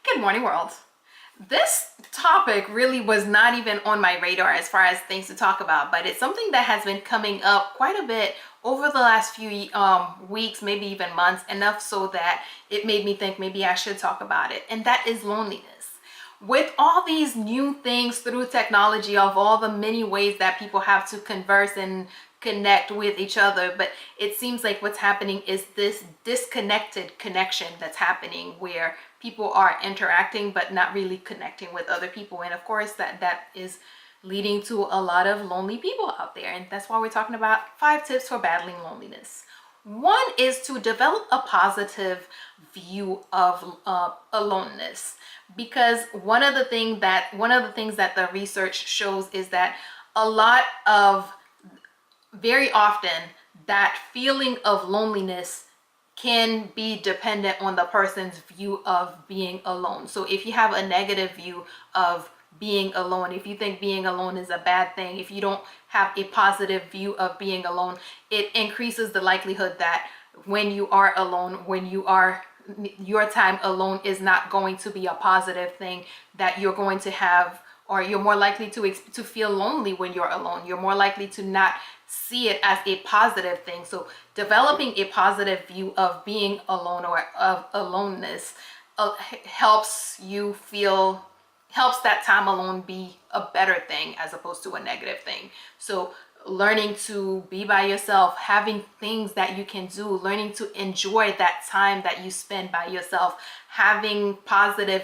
Good morning, world. This topic really was not even on my radar as far as things to talk about, but it's something that has been coming up quite a bit over the last few weeks, maybe even months, enough so that it made me think maybe I should talk about it, and that is loneliness. With all these new things through technology, of all the many ways that people have to converse and connect with each other, but it seems like what's happening is this disconnected connection that's happening where people are interacting but not really connecting with other people, and of course that is leading to a lot of lonely people out there. And that's why we're talking about 5 tips for battling loneliness. One is to develop a positive view of aloneness, because one of the things that the research shows is that very often that feeling of loneliness can be dependent on the person's view of being alone. So if you have a negative view of being alone, if you think being alone is a bad thing, if you don't have a positive view of being alone, it increases the likelihood that when you are alone, your time alone is not going to be a positive thing, that you're going to have, or you're more likely to feel lonely when you're alone. You're more likely to not see it as a positive thing. So developing a positive view of being alone or of aloneness helps that time alone be a better thing as opposed to a negative thing. So learning to be by yourself, having things that you can do, learning to enjoy that time that you spend by yourself, having positive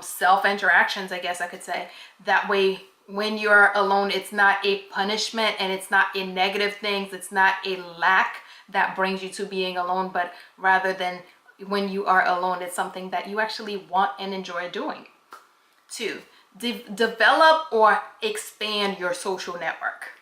self interactions, I guess I could say. That way, when you're alone, it's not a punishment and it's not a negative thing. It's not a lack that brings you to being alone, but rather than when you are alone, it's something that you actually want and enjoy doing. 2, develop or expand your social network.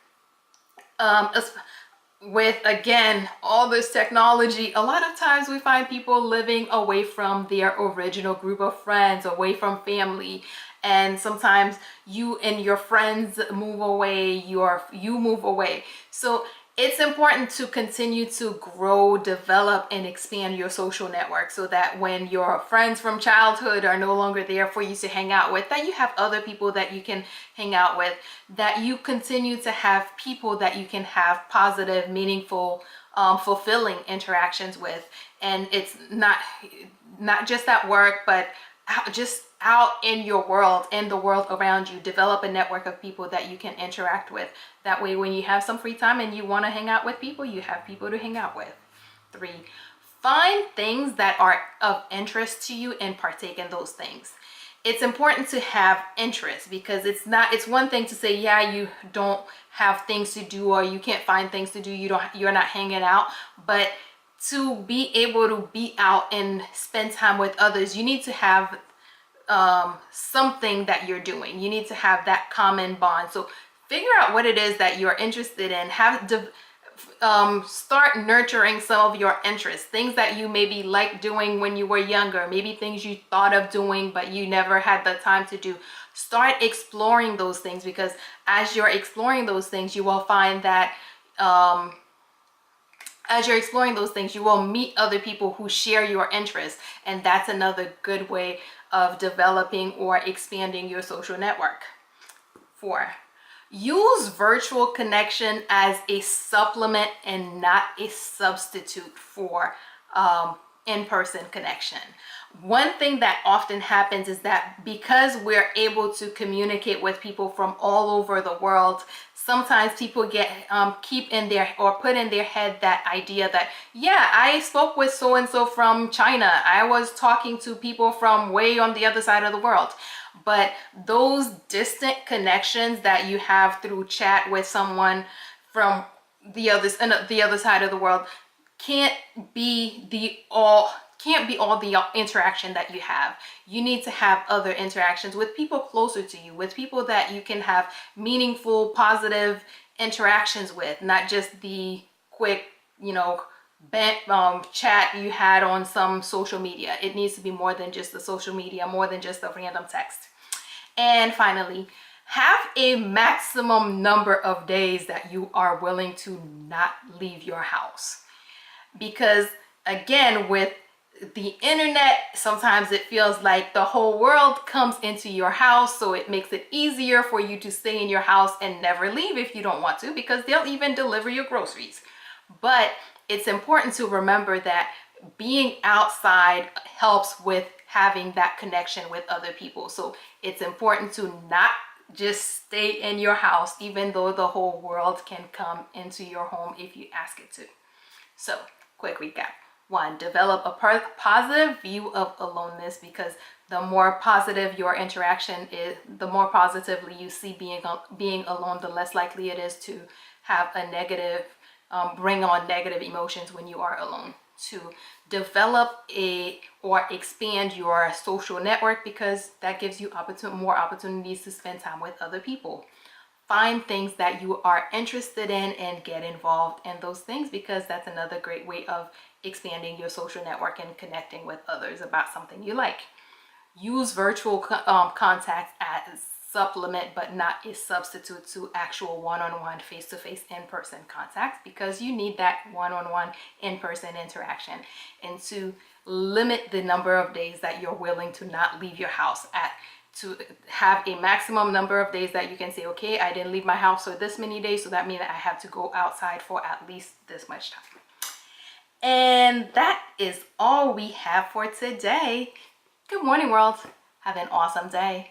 With, again, all this technology, a lot of times we find people living away from their original group of friends, away from family, and sometimes you and your friends move away, you move away. So it's important to continue to grow, develop, and expand your social network so that when your friends from childhood are no longer there for you to hang out with, that you have other people that you can hang out with, that you continue to have people that you can have positive, meaningful, fulfilling interactions with. And it's not just at work, but just out in your world, in the world around you. Develop a network of people that you can interact with. That way, when you have some free time and you want to hang out with people, you have people to hang out with. 3, find things that are of interest to you and partake in those things. It's important to have interest, because it's one thing to say, yeah, you don't have things to do or you can't find things to do, you're not hanging out, but to be able to be out and spend time with others, you need to have something that you're doing. You need to have that common bond. So figure out what it is that you're interested in. Start nurturing some of your interests, things that you maybe liked doing when you were younger, maybe things you thought of doing but you never had the time to do. Start exploring those things, because as you're exploring those things, you will find that you will meet other people who share your interests, and that's another good way of developing or expanding your social network. 4, use virtual connection as a supplement and not a substitute for in-person connection. One thing that often happens is that because we're able to communicate with people from all over the world, sometimes people get put in their head that idea that, yeah, I spoke with so and so from China, I was talking to people from way on the other side of the world. But those distant connections that you have through chat with someone from the other side of the world can't be all the interaction that you have. You need to have other interactions with people closer to you, with people that you can have meaningful, positive interactions with, not just the quick, chat you had on some social media. It needs to be more than just the social media, more than just a random text. And finally, have a maximum number of days that you are willing to not leave your house. Because again, with the internet, sometimes it feels like the whole world comes into your house, so it makes it easier for you to stay in your house and never leave if you don't want to, because they'll even deliver your groceries. But it's important to remember that being outside helps with having that connection with other people. So it's important to not just stay in your house, even though the whole world can come into your home if you ask it to. So, quick recap. 1, develop a positive view of aloneness, because the more positive your interaction is, the more positively you see being alone, the less likely it is to have a negative, bring on negative emotions when you are alone. 2, develop or expand your social network, because that gives you more opportunities to spend time with other people. Find things that you are interested in and get involved in those things, because that's another great way of expanding your social network and connecting with others about something you like. Use virtual contacts as supplement but not a substitute to actual one-on-one, face-to-face, in-person contacts, because you need that one-on-one, in-person interaction. And to limit the number of days that you're willing to not leave your house to have a maximum number of days that you can say, okay, I didn't leave my house for this many days, so that means I have to go outside for at least this much time. And that is all we have for today. Good morning, world. Have an awesome day.